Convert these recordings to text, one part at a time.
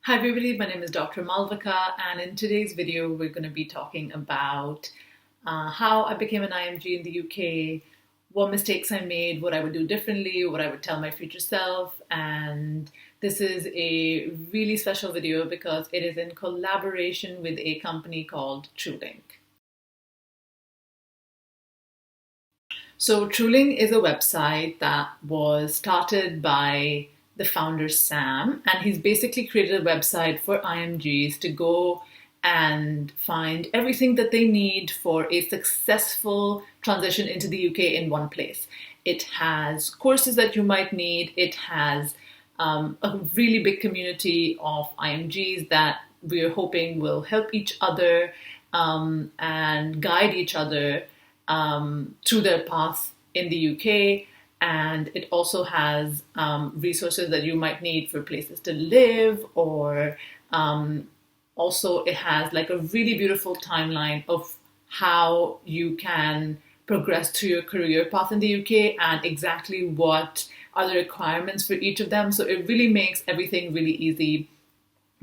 Hi everybody, my name is Dr. Malvika, and in today's video we're going to be talking about how I became an IMG in the UK, what mistakes I made, what I would do differently, what I would tell my future self. And this is a really special video because it is in collaboration with a company called Trulink. So Trulink is a website that was started by the founder Sam, and he's basically created a website for IMGs to go and find everything that they need for a successful transition into the UK in one place. It has courses that you might need. It has a really big community of IMGs that we're hoping will help each other and guide each other through their path in the UK. And it also has resources that you might need for places to live, or also it has like a really beautiful timeline of how you can progress through your career path in the UK and exactly what are the requirements for each of them. So it really makes everything really easy.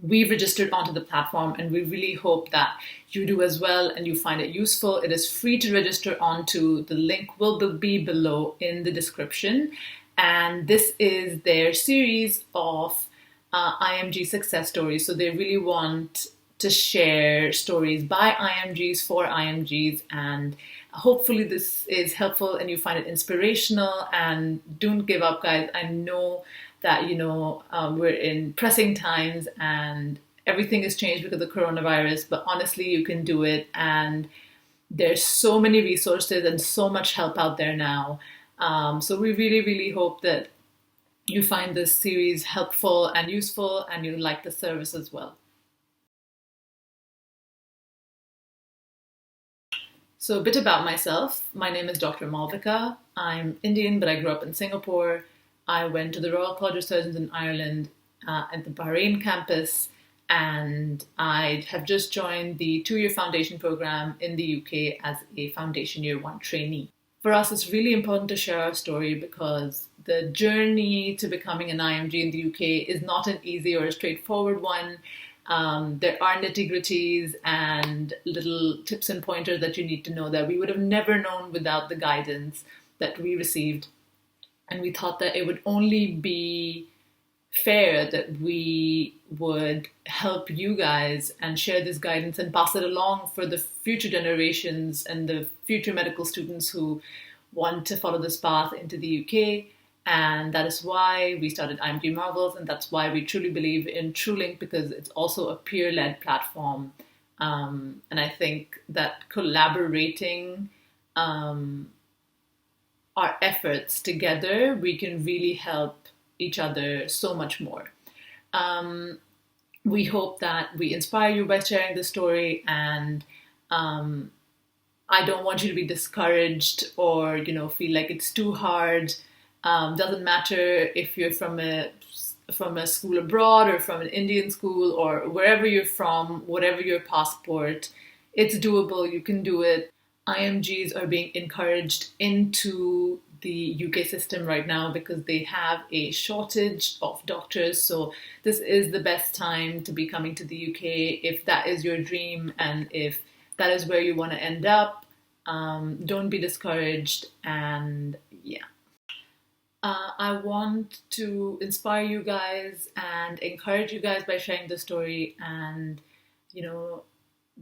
We've registered onto the platform and we really hope that you do as well and you find it useful. It is free to register onto. The link will be below in the description. And this is their series of IMG Success Stories. So they really want to share stories by IMGs for IMGs, and hopefully this is helpful and you find it inspirational. And don't give up, guys. I know that we're in pressing times and everything has changed because of coronavirus, but honestly you can do it, and there's so many resources and so much help out there now. So we really hope that you find this series helpful and useful and you like the service as well. So a bit about myself. My name is Dr. Malvika. I'm Indian, but I grew up in Singapore. I went to the Royal College of Surgeons in Ireland at the Bahrain campus, and I have just joined the 2-year foundation program in the UK as a foundation year 1 trainee. For us, it's really important to share our story because the journey to becoming an IMG in the UK is not an easy or a straightforward one. There are nitty-gritties and little tips and pointers that you need to know that we would have never known without the guidance that we received. And we thought that it would only be fair that we would help you guys and share this guidance and pass it along for the future generations and the future medical students who want to follow this path into the UK. And that is why we started IMG Marvels, and that's why we truly believe in Trulink, because it's also a peer-led platform. And I think that collaborating our efforts together, we can really help each other so much more. We hope that we inspire you by sharing the story, and I don't want you to be discouraged or feel like it's too hard. Doesn't matter if you're from a school abroad or from an Indian school or wherever you're from, whatever your passport, it's doable. You can do it. IMGs are being encouraged into the UK system right now because they have a shortage of doctors. So this is the best time to be coming to the UK if that is your dream and if that is where you want to end up. Don't be discouraged, and yeah. I want to inspire you guys and encourage you guys by sharing the story and,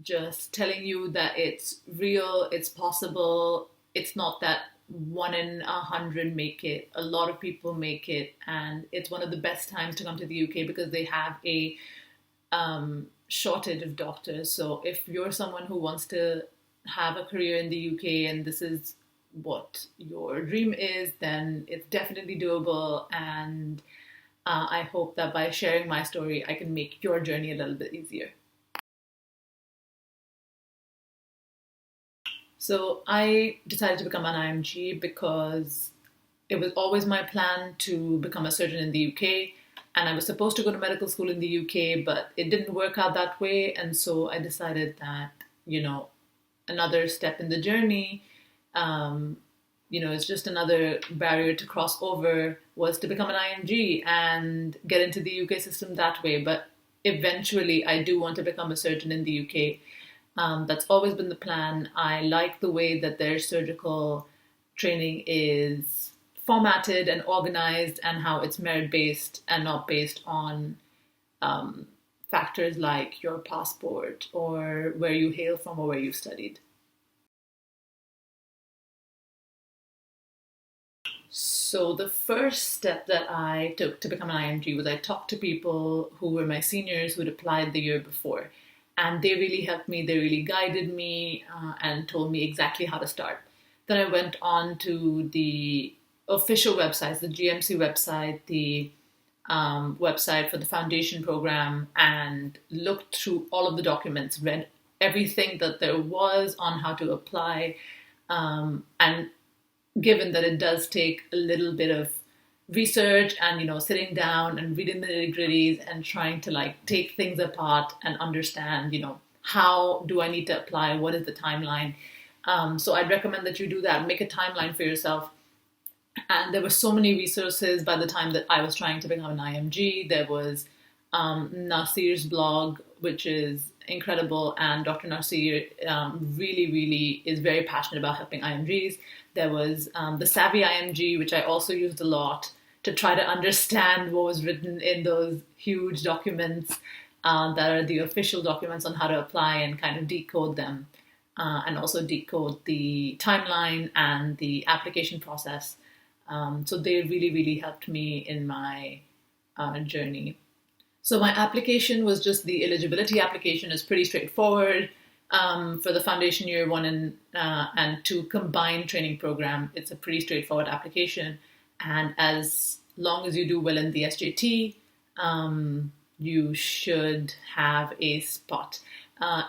just telling you that it's real, it's possible. It's not that 1 in 100 make it. A lot of people make it, and it's one of the best times to come to the UK because they have a shortage of doctors. So if you're someone who wants to have a career in the UK and this is what your dream is, then it's definitely doable. And I hope that by sharing my story, I can make your journey a little bit easier. So I decided to become an IMG because it was always my plan to become a surgeon in the UK. And I was supposed to go to medical school in the UK, but it didn't work out that way. And so I decided that, another step in the journey, it's just another barrier to cross over, was to become an IMG and get into the UK system that way. But eventually I do want to become a surgeon in the UK. That's always been the plan. I like the way that their surgical training is formatted and organized, and how it's merit based and not based on factors like your passport or where you hail from or where you studied. So the first step that I took to become an IMG was I talked to people who were my seniors who'd applied the year before. And they really helped me, they really guided me and told me exactly how to start. Then I went on to the official websites, the GMC website, the website for the foundation program, and looked through all of the documents, read everything that there was on how to apply, and given that it does take a little bit of research and sitting down and reading the nitty-gritties and trying to like take things apart and understand how do I need to apply, what is the timeline. So I'd recommend that you do that, make a timeline for yourself. And there were so many resources by the time that I was trying to become an IMG. There was Nasir's blog, which is incredible, and Dr. Nasir really, really is very passionate about helping IMGs. There was the Savvy IMG, which I also used a lot to try to understand what was written in those huge documents that are the official documents on how to apply, and kind of decode them, and also decode the timeline and the application process. So they really, really helped me in my journey. So my application was just the eligibility application is pretty straightforward. For the foundation year 1 and 2 combined training program, it's a pretty straightforward application. And as long as you do well in the SJT, you should have a spot.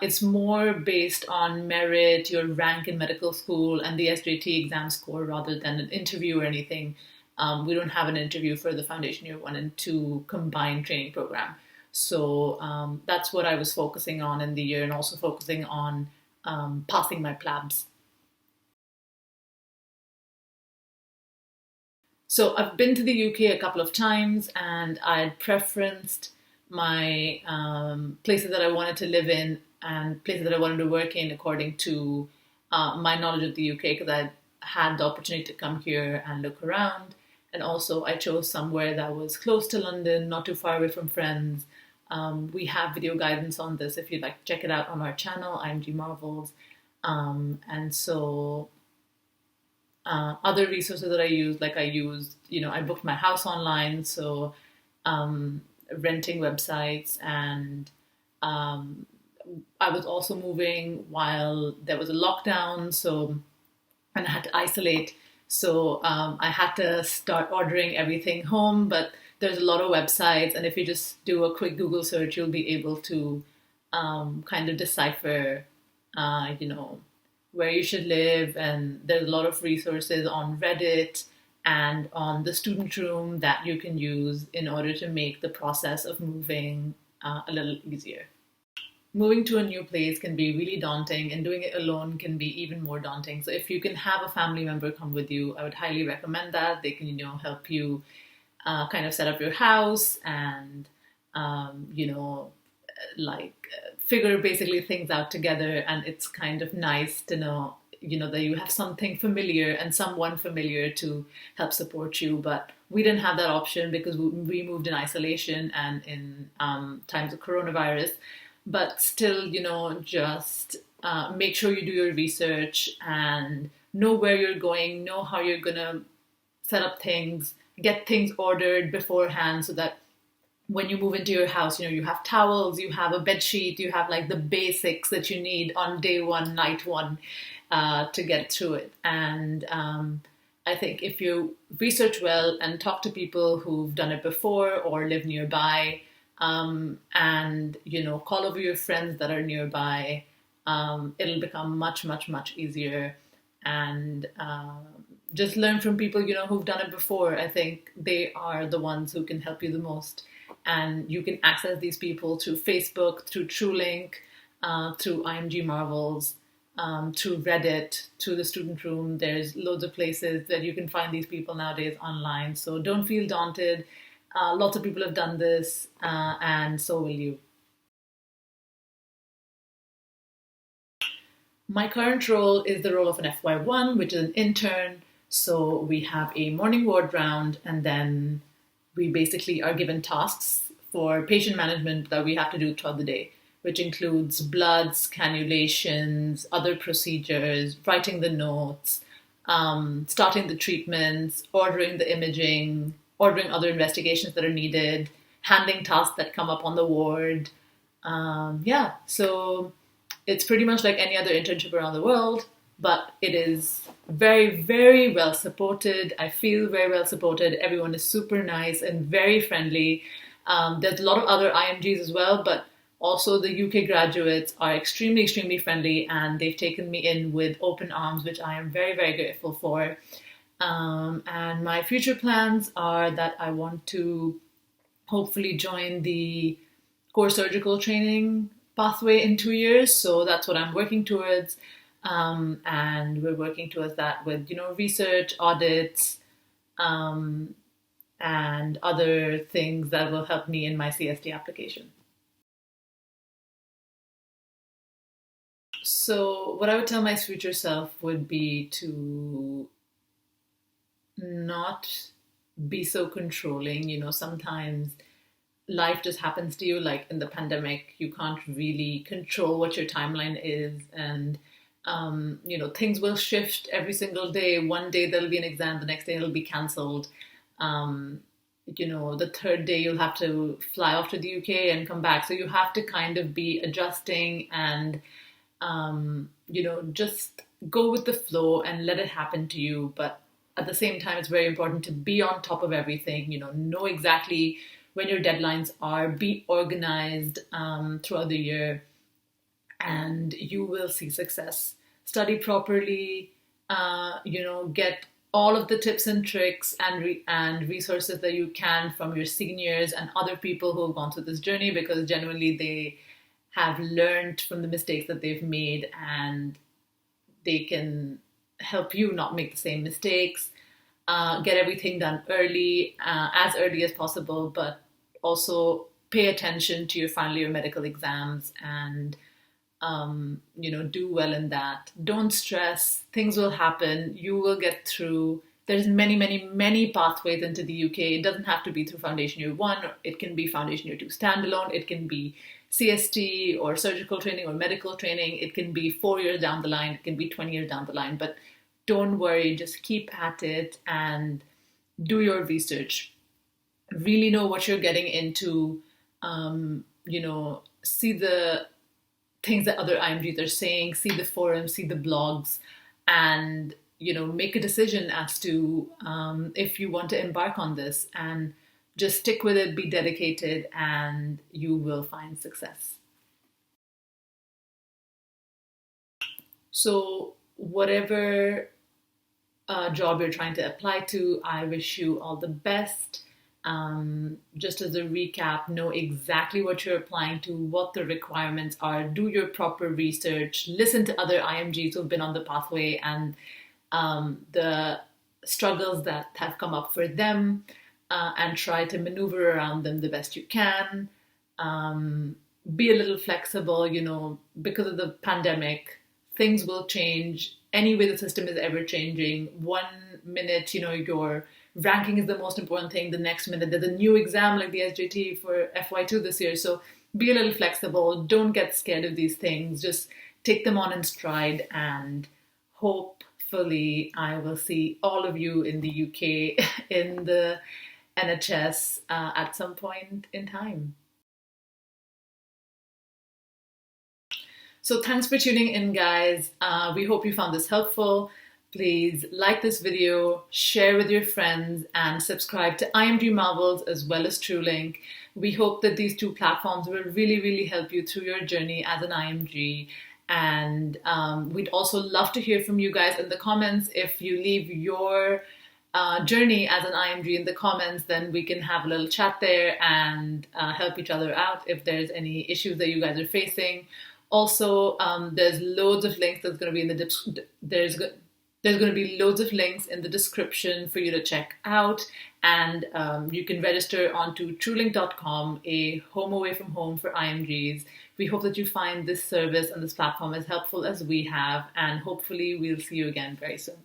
It's more based on merit, your rank in medical school, and the SJT exam score rather than an interview or anything. We don't have an interview for the foundation year 1 and 2 combined training program. So that's what I was focusing on in the year, and also focusing on passing my PLABs. So I've been to the UK a couple of times, and I'd preferenced my places that I wanted to live in and places that I wanted to work in according to my knowledge of the UK, because I had the opportunity to come here and look around. And also I chose somewhere that was close to London, not too far away from friends. We have video guidance on this if you'd like to check it out on our channel, IMG Marvels. And so other resources that I used, I booked my house online, so renting websites, and I was also moving while there was a lockdown, and I had to isolate. So I had to start ordering everything home, but there's a lot of websites, and if you just do a quick Google search, you'll be able to kind of decipher, where you should live. And there's a lot of resources on Reddit and on the student room that you can use in order to make the process of moving a little easier. Moving to a new place can be really daunting, and doing it alone can be even more daunting. So if you can have a family member come with you, I would highly recommend that. They can, help you kind of set up your house and, figure basically things out together. And it's kind of nice to know, that you have something familiar and someone familiar to help support you. But we didn't have that option because we moved in isolation and in times of coronavirus. But still, just make sure you do your research and know where you're going, know how you're going to set up things, get things ordered beforehand, so that when you move into your house, you have towels, you have a bed sheet, you have like the basics that you need on day 1, night 1 to get through it. And I think if you research well and talk to people who've done it before or live nearby, and call over your friends that are nearby, it'll become much, much, much easier. And just learn from people who've done it before. I think they are the ones who can help you the most. And you can access these people through Facebook, through Trulink, through IMG Marvels, through Reddit, through the student room. There's loads of places that you can find these people nowadays online. So don't feel daunted. Lots of people have done this, and so will you. My current role is the role of an FY1, which is an intern. So we have a morning ward round, and then we basically are given tasks for patient management that we have to do throughout the day, which includes bloods, cannulations, other procedures, writing the notes, starting the treatments, ordering the imaging, ordering other investigations that are needed, handling tasks that come up on the ward. So it's pretty much like any other internship around the world, but it is very, very well supported. I feel very well supported. Everyone is super nice and very friendly. There's a lot of other IMGs as well, but also the UK graduates are extremely, extremely friendly, and they've taken me in with open arms, which I am very, very grateful for. And my future plans are that I want to hopefully join the core surgical training pathway in 2 years. So that's what I'm working towards. And we're working towards that with, research, audits, and other things that will help me in my CST application. So what I would tell my future self would be to not be so controlling. Sometimes life just happens to you, like in the pandemic, you can't really control what your timeline is. And, things will shift every single day. One day there'll be an exam, the next day it'll be cancelled. The third day you'll have to fly off to the UK and come back. So you have to kind of be adjusting and, just go with the flow and let it happen to you. But at the same time, it's very important to be on top of everything, know exactly when your deadlines are, be organized throughout the year, and you will see success. Study properly, get all of the tips and tricks and resources that you can from your seniors and other people who have gone through this journey, because genuinely they have learned from the mistakes that they've made, and they can help you not make the same mistakes. Get everything done early, as early as possible, but also pay attention to your final year medical exams and, do well in that. Don't stress. Things will happen. You will get through. There's many, many, many pathways into the UK. It doesn't have to be through Foundation Year 1. It can be Foundation Year 2 standalone. It can be CST or surgical training or medical training. It can be 4 years down the line. It can be 20 years down the line. But don't worry. Just keep at it and do your research. Really know what you're getting into. See the things that other IMGs are saying, see the forums, see the blogs, and make a decision as to if you want to embark on this, and just stick with it, be dedicated, and you will find success. So whatever job you're trying to apply to, I wish you all the best. Just as a recap, know exactly what you're applying to, what the requirements are, do your proper research, listen to other IMGs who've been on the pathway and the struggles that have come up for them, and try to maneuver around them the best you can. Be a little flexible, because of the pandemic, things will change. Anyway, the system is ever changing. 1 minute, your ranking is the most important thing. The next minute, there's a new exam like the SJT for FY2 this year. So be a little flexible. Don't get scared of these things. Just take them on in stride, and hopefully I will see all of you in the UK in the NHS at some point in time. So thanks for tuning in, guys. We hope you found this helpful. Please like this video, share with your friends, and subscribe to IMG Marvels as well as Trulink. We hope that these two platforms will really, really help you through your journey as an IMG. And we'd also love to hear from you guys in the comments. If you leave your journey as an IMG in the comments, then we can have a little chat there and help each other out if there's any issues that you guys are facing. Also, there's loads of links that's going to be in the there's going to be loads of links in the description for you to check out. And you can register onto Trulink.com, a home away from home for IMGs. We hope that you find this service and this platform as helpful as we have, and hopefully we'll see you again very soon.